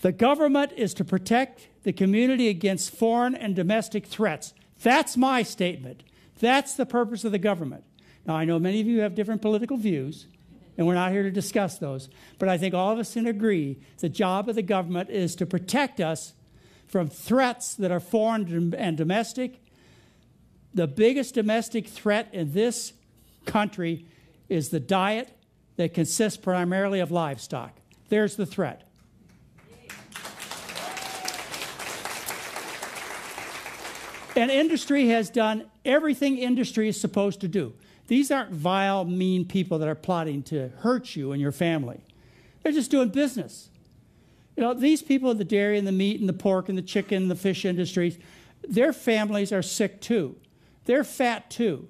The government is to protect the community against foreign and domestic threats. That's my statement. That's the purpose of the government. Now, I know many of you have different political views, and we're not here to discuss those, but I think all of us can agree the job of the government is to protect us from threats that are foreign and domestic. The biggest domestic threat in this country is the diet that consists primarily of livestock. There's the threat. And industry has done everything industry is supposed to do. These aren't vile, mean people that are plotting to hurt you and your family. They're just doing business. You know, these people in the dairy and the meat and the pork and the chicken and the fish industries, their families are sick too. They're fat too.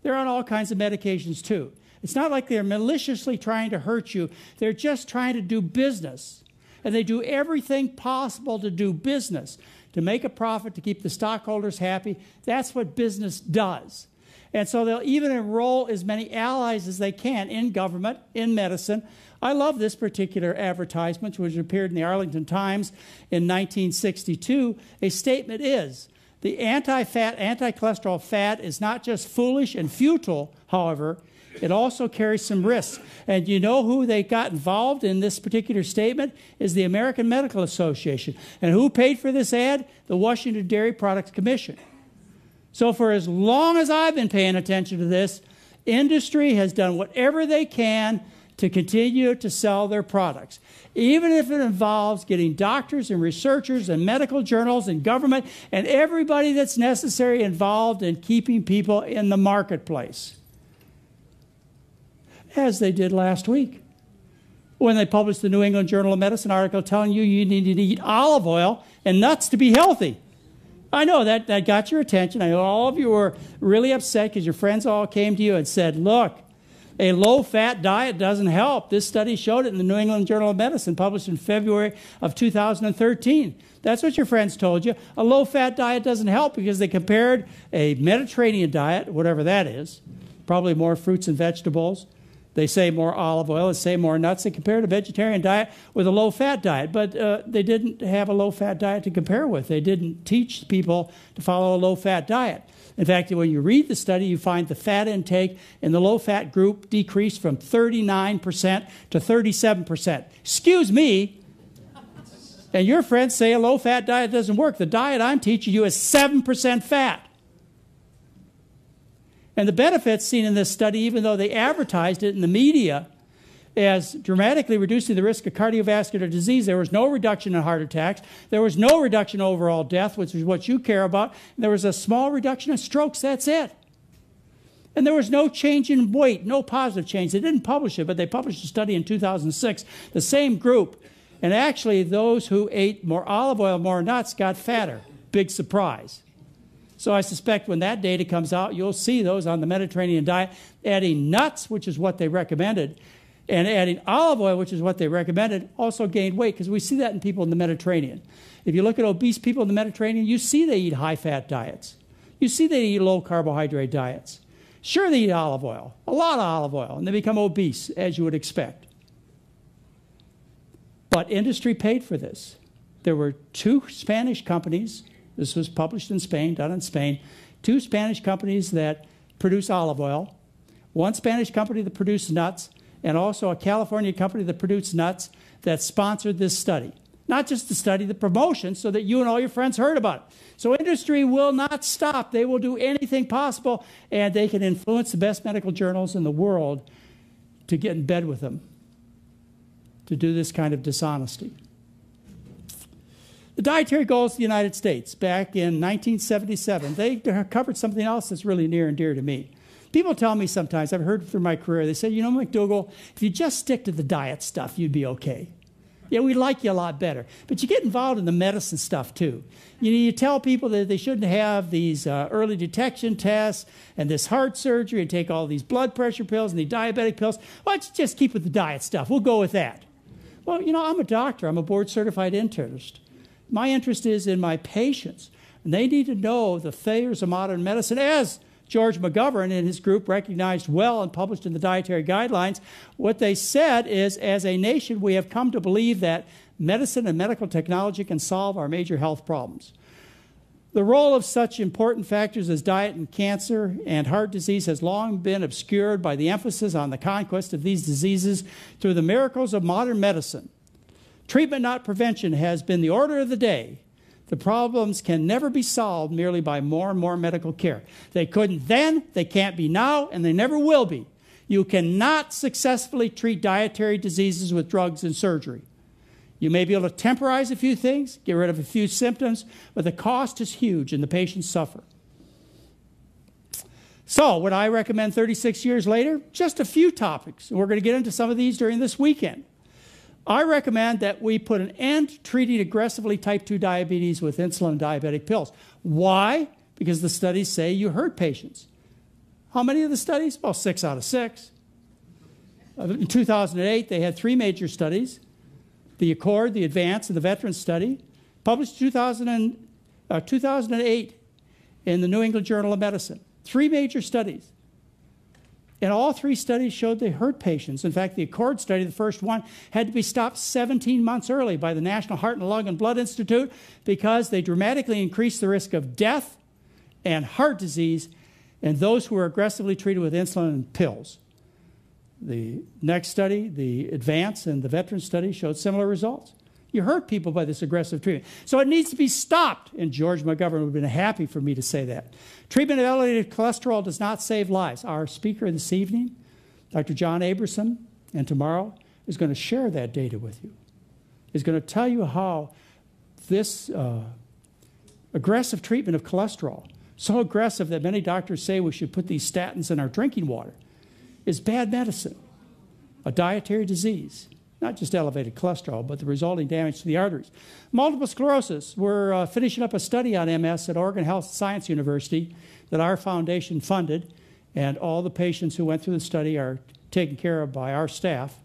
They're on all kinds of medications too. It's not like they're maliciously trying to hurt you. They're just trying to do business. And they do everything possible to do business, to make a profit, to keep the stockholders happy. That's what business does. And so they'll even enroll as many allies as they can in government, in medicine. I love this particular advertisement, which appeared in the Arlington Times in 1962. A statement is, the anti-fat, anti-cholesterol fad is not just foolish and futile, however, it also carries some risks. And you know who they got involved in this particular statement? Is the American Medical Association. And who paid for this ad? The Washington Dairy Products Commission. So for as long as I've been paying attention to this, industry has done whatever they can to continue to sell their products, even if it involves getting doctors and researchers and medical journals and government and everybody that's necessary involved in keeping people in the marketplace, as they did last week when they published the New England Journal of Medicine article telling you you needed to eat olive oil and nuts to be healthy. I know that got your attention. I know all of you were really upset because your friends all came to you and said, look, a low-fat diet doesn't help. This study showed it in the New England Journal of Medicine, published in February of 2013. That's what your friends told you. A low-fat diet doesn't help because they compared a Mediterranean diet, whatever that is, probably more fruits and vegetables. They say more olive oil. They say more nuts. They compared a vegetarian diet with a low-fat diet, but they didn't have a low-fat diet to compare with. They didn't teach people to follow a low-fat diet. In fact, when you read the study, you find the fat intake in the low-fat group decreased from 39% to 37%. Excuse me. And your friends say a low-fat diet doesn't work. The diet I'm teaching you is 7% fat. And the benefits seen in this study, even though they advertised it in the media as dramatically reducing the risk of cardiovascular disease, there was no reduction in heart attacks. There was no reduction in overall death, which is what you care about. There was a small reduction in strokes. That's it. And there was no change in weight, no positive change. They didn't publish it, but they published a study in 2006, the same group. And actually, those who ate more olive oil, more nuts, got fatter. Big surprise. So I suspect when that data comes out, you'll see those on the Mediterranean diet adding nuts, which is what they recommended, and adding olive oil, which is what they recommended, also gained weight, because we see that in people in the Mediterranean. If you look at obese people in the Mediterranean, you see they eat high-fat diets. You see they eat low-carbohydrate diets. Sure, they eat olive oil, a lot of olive oil, and they become obese, as you would expect. But industry paid for this. There were 2 Spanish companies. This was published in Spain, done in Spain. 2 Spanish companies that produce olive oil, 1 Spanish company that produced nuts, and also a California company that produced nuts that sponsored this study. Not just the study, the promotion, so that you and all your friends heard about it. So industry will not stop. They will do anything possible, and they can influence the best medical journals in the world to get in bed with them, to do this kind of dishonesty. The dietary goals of the United States back in 1977, they covered something else that's really near and dear to me. People tell me sometimes, I've heard through my career, they say, you know, McDougall, if you just stick to the diet stuff, you'd be okay. Yeah, we like you a lot better. But you get involved in the medicine stuff, too. You tell people that they shouldn't have these early detection tests and this heart surgery and take all these blood pressure pills and the diabetic pills. Why don't you just keep with the diet stuff? We'll go with that. Well, you know, I'm a doctor. I'm a board-certified internist. My interest is in my patients, and they need to know the failures of modern medicine as George McGovern and his group recognized well and published in the dietary guidelines. What they said is, as a nation, we have come to believe that medicine and medical technology can solve our major health problems. The role of such important factors as diet and cancer and heart disease has long been obscured by the emphasis on the conquest of these diseases through the miracles of modern medicine. Treatment, not prevention, has been the order of the day. The problems can never be solved merely by more and more medical care. They couldn't then, they can't be now, and they never will be. You cannot successfully treat dietary diseases with drugs and surgery. You may be able to temporize a few things, get rid of a few symptoms, but the cost is huge and the patients suffer. So, would I recommend 36 years later? Just a few topics, and we're going to get into some of these during this weekend. I recommend that we put an end to treating aggressively type 2 diabetes with insulin and diabetic pills. Why? Because the studies say you hurt patients. How many of the studies? Well, 6 out of 6. In 2008, they had 3 major studies: the Accord, the Advance, and the Veterans Study, published 2008 in the New England Journal of Medicine. 3 major studies. And all 3 studies showed they hurt patients. In fact, the Accord study, the first one, had to be stopped 17 months early by the National Heart and Lung and Blood Institute because they dramatically increased the risk of death and heart disease in those who were aggressively treated with insulin and pills. The next study, the Advance and the Veterans Study, showed similar results. You hurt people by this aggressive treatment. So it needs to be stopped, and George McGovern would have been happy for me to say that. Treatment of elevated cholesterol does not save lives. Our speaker this evening, Dr. John Aberson, and tomorrow, is going to share that data with you. He's going to tell you how this aggressive treatment of cholesterol, so aggressive that many doctors say we should put these statins in our drinking water, is bad medicine, a dietary disease. Not just elevated cholesterol, but the resulting damage to the arteries. Multiple sclerosis. We're finishing up a study on MS at Oregon Health Science University that our foundation funded, and all the patients who went through the study are taken care of by our staff.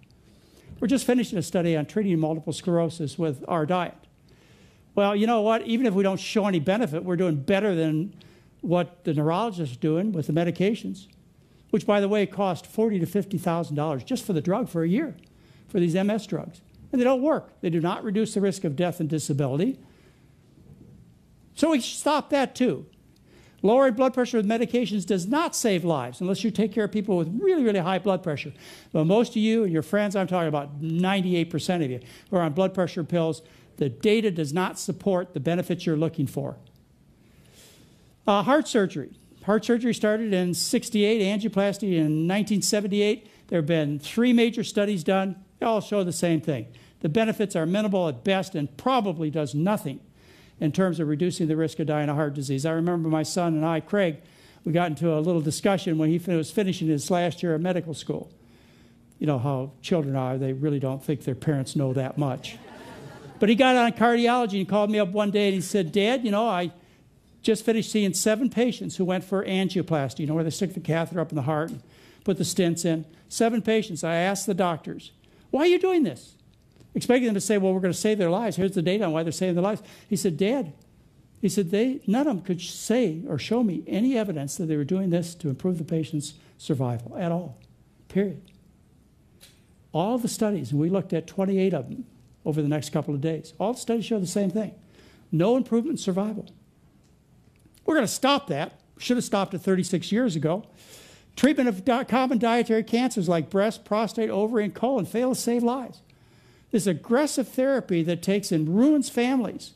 We're just finishing a study on treating multiple sclerosis with our diet. Well, you know what? Even if we don't show any benefit, we're doing better than what the neurologists are doing with the medications, which, by the way, cost $40,000 to $50,000 just for the drug for a year, for these MS drugs. And they don't work. They do not reduce the risk of death and disability. So we should stop that too. Lowering blood pressure with medications does not save lives unless you take care of people with really, really high blood pressure. But most of you and your friends, I'm talking about 98% of you, who are on blood pressure pills, the data does not support the benefits you're looking for. Heart surgery. Heart surgery started in '68, angioplasty in 1978. There have been 3 major studies done. They all show the same thing. The benefits are minimal at best and probably does nothing in terms of reducing the risk of dying of heart disease. I remember my son and I, Craig, we got into a little discussion when he was finishing his last year of medical school. You know how children are. They really don't think their parents know that much. But he got on cardiology and called me up one day and he said, "Dad, you know, I just finished seeing 7 patients who went for angioplasty, you know, where they stick the catheter up in the heart and put the stents in. 7 patients. I asked the doctors, why are you doing this? Expecting them to say, well, we're going to save their lives. Here's the data on why they're saving their lives. He said, Dad, he said, none of them could say or show me any evidence that they were doing this to improve the patient's survival at all, period. All the studies, and we looked at 28 of them over the next couple of days, all the studies show the same thing. No improvement in survival. We're going to stop that. We should have stopped it 36 years ago. Treatment of common dietary cancers like breast, prostate, ovary, and colon fail to save lives. This aggressive therapy that takes and ruins families.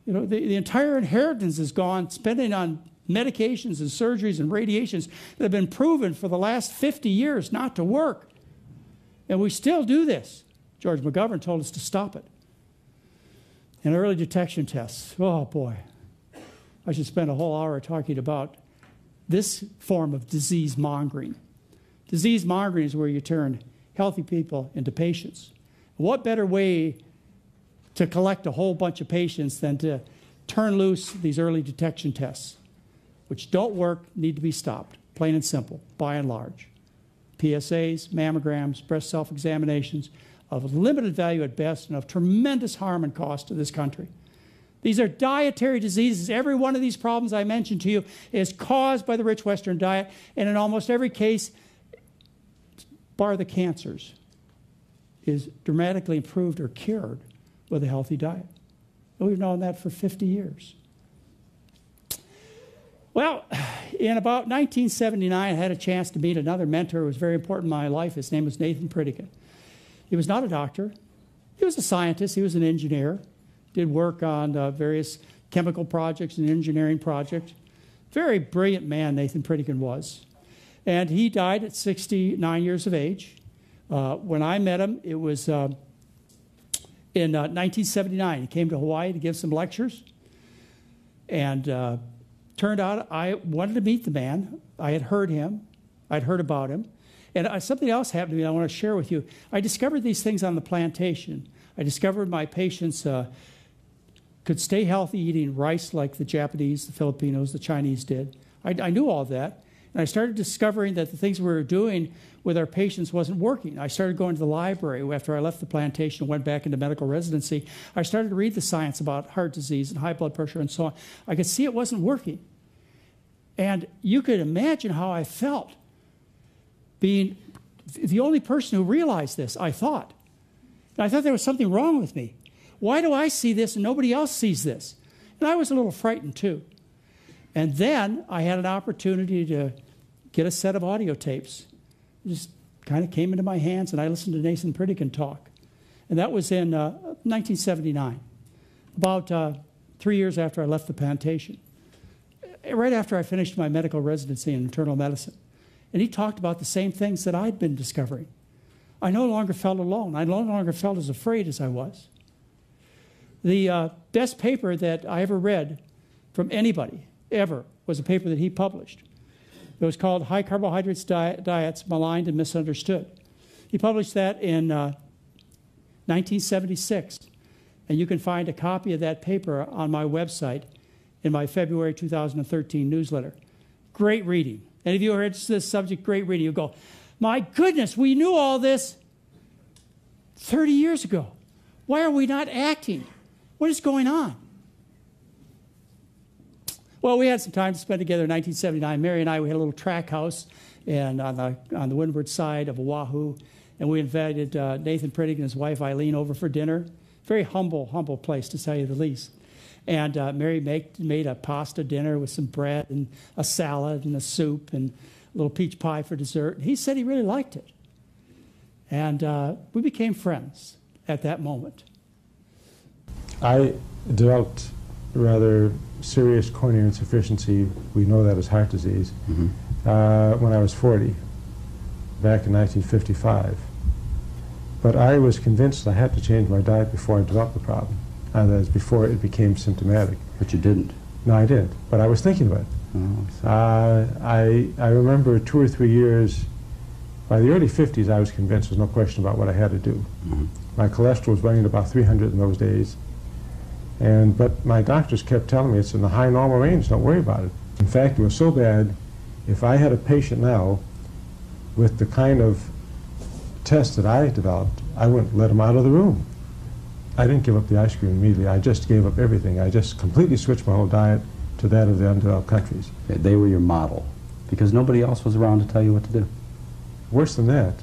You know, the entire inheritance is gone spending on medications and surgeries and radiations that have been proven for the last 50 years not to work. And we still do this. George McGovern told us to stop it. And early detection tests. Oh, boy. I should spend a whole hour talking about this form of disease mongering. Disease mongering is where you turn healthy people into patients. What better way to collect a whole bunch of patients than to turn loose these early detection tests, which don't work, need to be stopped, plain and simple, by and large. PSAs, mammograms, breast self-examinations of limited value at best and of tremendous harm and cost to this country. These are dietary diseases. Every one of these problems I mentioned to you is caused by the rich Western diet, and in almost every case, bar the cancers, is dramatically improved or cured with a healthy diet. And we've known that for 50 years. Well, in about 1979, I had a chance to meet another mentor who was very important in my life. His name was Nathan Pritikin. He was not a doctor. He was a scientist. He was an engineer. Did work on various chemical projects and engineering projects. Very brilliant man, Nathan Pritikin was. And he died at 69 years of age. When I met him, it was in 1979. He came to Hawaii to give some lectures. And turned out I wanted to meet the man. I had heard him. I'd heard about him. And something else happened to me I want to share with you. I discovered these things on the plantation. I discovered my patients could stay healthy eating rice like the Japanese, the Filipinos, the Chinese did. I knew all that. And I started discovering that the things we were doing with our patients wasn't working. I started going to the library after I left the plantation and went back into medical residency. I started to read the science about heart disease and high blood pressure and so on. I could see it wasn't working. And you could imagine how I felt being the only person who realized this, I thought. And I thought there was something wrong with me. Why do I see this and nobody else sees this? And I was a little frightened too. And then I had an opportunity to get a set of audio tapes. It just kind of came into my hands, and I listened to Nathan Pritikin talk. And that was in 1979, about 3 years after I left the plantation, right after I finished my medical residency in internal medicine. And he talked about the same things that I'd been discovering. I no longer felt alone. I no longer felt as afraid as I was. The best paper that I ever read from anybody, ever, was a paper that he published. It was called High Carbohydrates Diets Maligned and Misunderstood. He published that in 1976. And you can find a copy of that paper on my website in my February 2013 newsletter. Great reading. Any of you who are interested in this subject, great reading. You go, my goodness, we knew all this 30 years ago. Why are we not acting? What is going on? Well, we had some time to spend together in 1979. Mary and I, we had a little track house and on the windward side of Oahu, and we invited Nathan Pritikin and his wife Eileen over for dinner. Very humble place, to tell you the least. And Mary made a pasta dinner with some bread and a salad and a soup and a little peach pie for dessert. And he said he really liked it. And we became friends at that moment. I developed rather serious coronary insufficiency, we know that as heart disease, when I was 40, back in 1955. But I was convinced I had to change my diet before I developed the problem. That is, before it became symptomatic. But you didn't? No, I didn't, but I was thinking about it. Oh, I remember 2 or 3 years, by the early 50s I was convinced there was no question about what I had to do. My cholesterol was running at about 300 in those days. But my doctors kept telling me it's in the high normal range, don't worry about it. In fact, it was so bad, if I had a patient now with the kind of test that I developed, I wouldn't let him out of the room. I didn't give up the ice cream immediately. I just gave up everything. I just completely switched my whole diet to that of the undeveloped countries. they were your model, because nobody else was around to tell you what to do. Worse than that,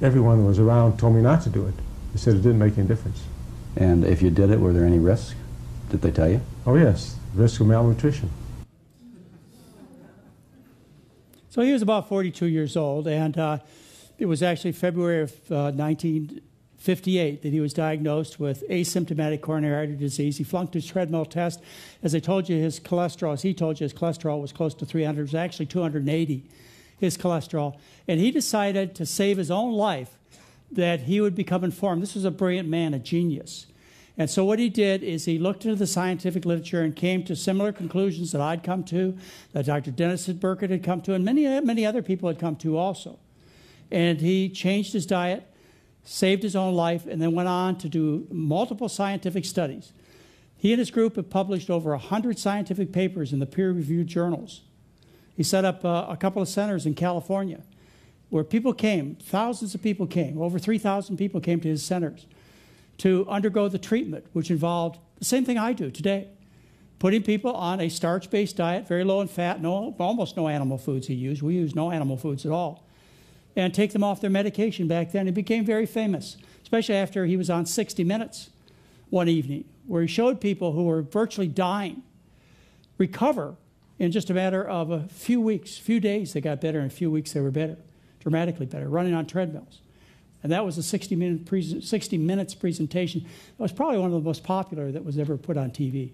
everyone that was around told me not to do it. They said it didn't make any difference. And if you did it, were there any risks? Did they tell you? Oh yes, risk of malnutrition. So he was about 42 years old, and it was actually February of 1958 that he was diagnosed with asymptomatic coronary artery disease. He flunked his treadmill test. As I told you, his cholesterol, as he told you, his cholesterol was close to 300. It was actually 280, his cholesterol. And he decided to save his own life that he would become informed. This was a brilliant man, a genius. And so what he did is he looked into the scientific literature and came to similar conclusions that I'd come to, that Dr. Dennis Burkett had come to, and many other people had come to also. And he changed his diet, saved his own life, and then went on to do multiple scientific studies. He and his group have published over 100 scientific papers in the peer-reviewed journals. He set up a couple of centers in California where people came, thousands of people came, over 3,000 people came to his centers to undergo the treatment, which involved the same thing I do today. putting people on a starch-based diet, very low in fat, almost no animal foods he used. We use no animal foods at all. And take them off their medication back then. He became very famous, especially after he was on 60 Minutes one evening, where he showed people who were virtually dying recover in just a matter of a few weeks, few days they got better, in a few weeks they were better, dramatically better, running on treadmills. And that was a 60 Minutes presentation. It was probably one of the most popular that was ever put on TV.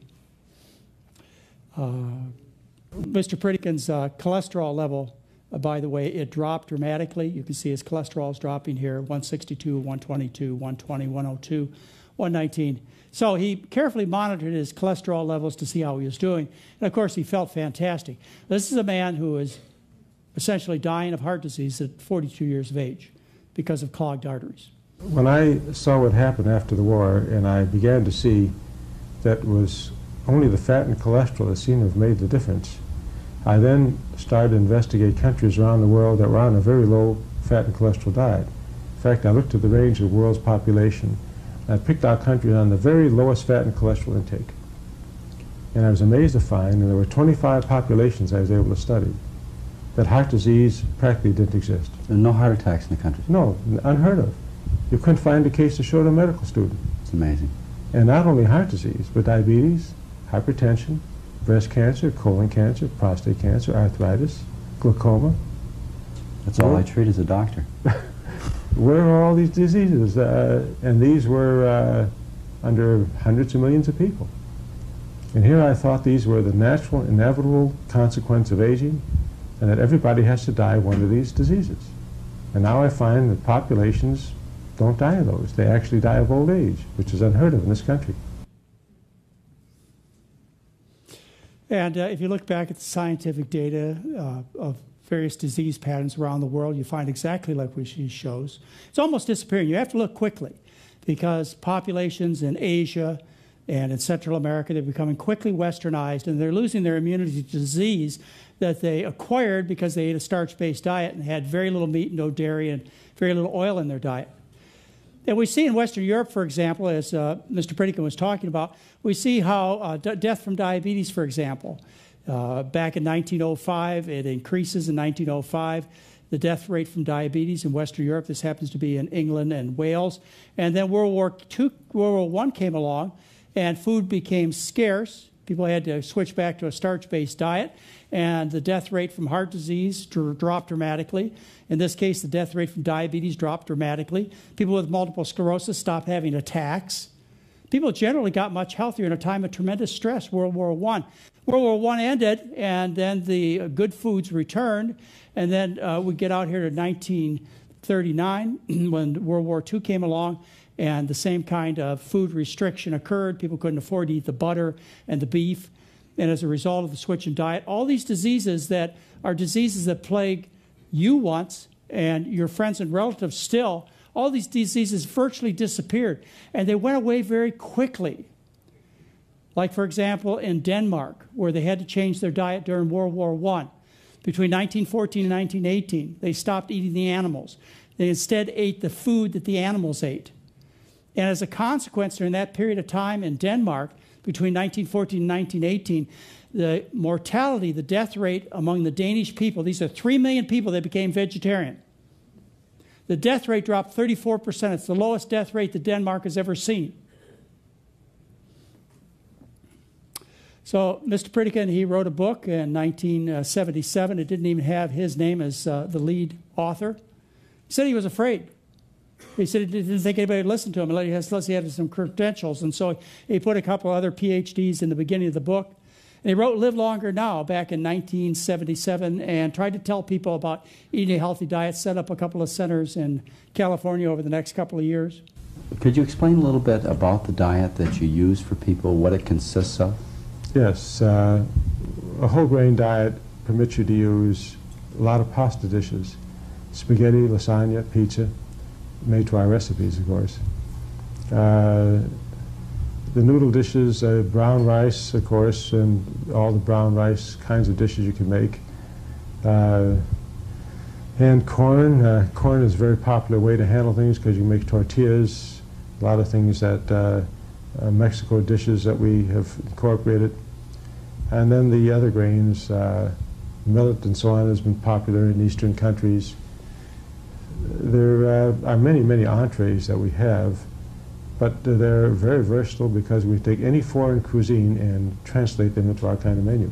Mr. Pritikin's cholesterol level, by the way, it dropped dramatically. You can see his cholesterol is dropping here, 162, 122, 120, 102, 119. So he carefully monitored his cholesterol levels to see how he was doing. And, of course, he felt fantastic. This is a man who is essentially dying of heart disease at 42 years of age because of clogged arteries. When I saw what happened after the war, and I began to see that it was only the fat and cholesterol that seemed to have made the difference, I then started to investigate countries around the world that were on a very low fat and cholesterol diet. In fact, I looked at the range of the world's population. I picked out countries on the very lowest fat and cholesterol intake. And I was amazed to find, and there were 25 populations I was able to study, that heart disease practically didn't exist. There are no heart attacks in the country. No, unheard of. You couldn't find a case to show to a medical student. It's amazing. And not only heart disease, but diabetes, hypertension, breast cancer, colon cancer, prostate cancer, arthritis, glaucoma. That's all I treat as a doctor. Where are all these diseases? And these were under hundreds of millions of people. And here I thought these were the natural, inevitable consequence of aging, and that everybody has to die of one of these diseases. And now I find that populations don't die of those. They actually die of old age, which is unheard of in this country. And if you look back at the scientific data of various disease patterns around the world, you find exactly like she shows. It's almost disappearing. You have to look quickly because populations in Asia and in Central America, they're becoming quickly westernized, and they're losing their immunity to disease that they acquired because they ate a starch-based diet and had very little meat, no dairy, and very little oil in their diet. And we see in Western Europe, for example, as Mr. Pritikin was talking about, we see how death from diabetes, for example, back in 1905, it increases in 1905, the death rate from diabetes in Western Europe. This happens to be in England and Wales. And then World War I came along, and food became scarce. People had to switch back to a starch-based diet, and the death rate from heart disease dropped dramatically. In this case, the death rate from diabetes dropped dramatically. People with multiple sclerosis stopped having attacks. People generally got much healthier in a time of tremendous stress, World War I. World War I ended, and then the good foods returned, and then we get out here to 1939 when World War II came along, and the same kind of food restriction occurred. People couldn't afford to eat the butter and the beef. And as a result of the switch in diet, all these diseases that are diseases that plague you once and your friends and relatives still, all these diseases virtually disappeared. And they went away very quickly. Like, for example, in Denmark, where they had to change their diet during World War I. Between 1914 and 1918, they stopped eating the animals. They instead ate the food that the animals ate. And as a consequence, during that period of time in Denmark, between 1914 and 1918, the mortality, the death rate among the Danish people, these are 3 million people that became vegetarian. The death rate dropped 34%. It's the lowest death rate that Denmark has ever seen. So Mr. Pritikin, he wrote a book in 1977. It didn't even have his name as the lead author. He said he was afraid. He said he didn't think anybody would listen to him unless he had some credentials. And so he put a couple other PhDs in the beginning of the book. And he wrote Live Longer Now back in 1977 and tried to tell people about eating a healthy diet, set up a couple of centers in California over the next couple of years. Could you explain a little bit about the diet that you use for people, what it consists of? Yes, a whole grain diet permits you to use a lot of pasta dishes, spaghetti, lasagna, pizza, made to our recipes, of course. The noodle dishes, brown rice, of course, and all the brown rice kinds of dishes you can make. And corn. Corn is a very popular way to handle things because you can make tortillas, a lot of things that Mexico dishes that we have incorporated. And then the other grains, millet and so on, has been popular in Eastern countries. There are many, many entrees that we have, but they're very versatile because we take any foreign cuisine and translate them into our kind of menu.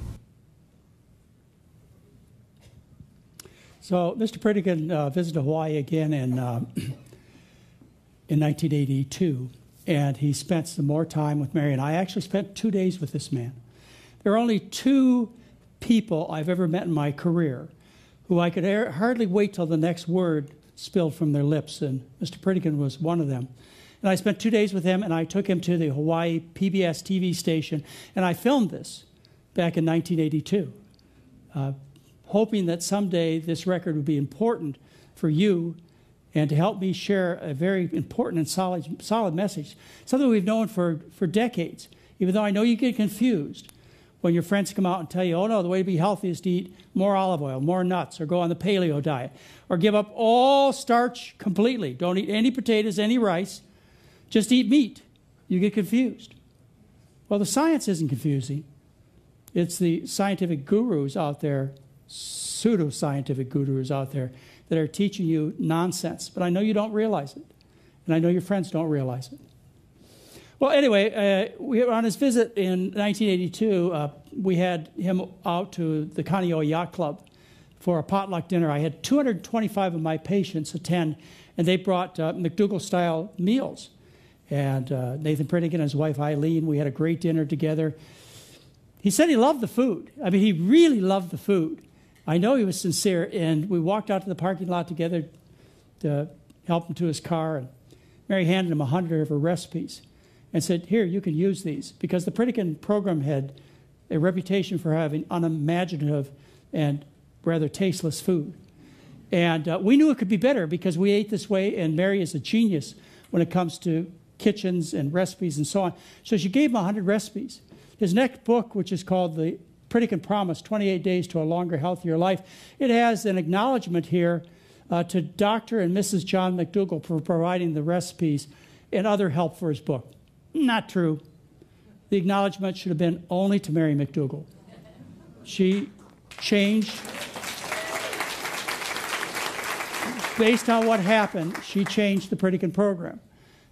So Mr. Pritikin visited Hawaii again in 1982, and he spent some more time with Mary and I. Actually spent 2 days with this man. There are only 2 people I've ever met in my career who I could hardly wait till the next word spilled from their lips, and Mr. Pritikin was one of them. And I spent 2 days with him, and I took him to the Hawaii PBS TV station, and I filmed this back in 1982, hoping that someday this record would be important for you and to help me share a very important and solid message, something we've known for decades, even though I know you get confused when your friends come out and tell you, oh no, the way to be healthy is to eat more olive oil, more nuts, or go on the paleo diet, or give up all starch completely. Don't eat any potatoes, any rice, just eat meat. You get confused. Well, the science isn't confusing. It's the scientific gurus out there, pseudo-scientific gurus out there, that are teaching you nonsense. But I know you don't realize it, and I know your friends don't realize it. Well, anyway, we were on his visit in 1982. We had him out to the Kaneohe Yacht Club for a potluck dinner. I had 225 of my patients attend, and they brought McDougall-style meals. And Nathan Pritikin and his wife Eileen, we had a great dinner together. He said he loved the food. I mean, he really loved the food. I know he was sincere, and we walked out to the parking lot together to help him to his car, and Mary handed him 100 of her recipes and said, here, you can use these, because the Pritikin program had a reputation for having unimaginative and rather tasteless food. And we knew it could be better because we ate this way, and Mary is a genius when it comes to kitchens and recipes and so on. So she gave him 100 recipes. His next book, which is called The Pritikin Promise, 28 Days to a Longer, Healthier Life, it has an acknowledgement here to Dr. and Mrs. John McDougall for providing the recipes and other help for his book. Not true. The acknowledgement should have been only to Mary McDougall. She changed, based on what happened, she changed the Pritikin program,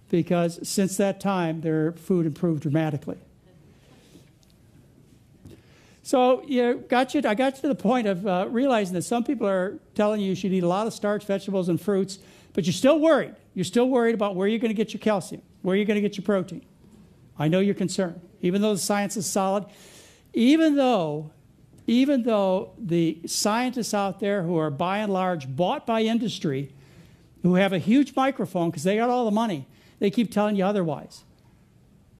because since that time, their food improved dramatically. So I got you to the point of realizing that some people are telling you should eat a lot of starch, vegetables, and fruits, but you're still worried. You're still worried about where you're going to get your calcium, where you're going to get your protein. I know you're concerned, even though the science is solid, even though the scientists out there who are by and large bought by industry, who have a huge microphone because they got all the money, they keep telling you otherwise.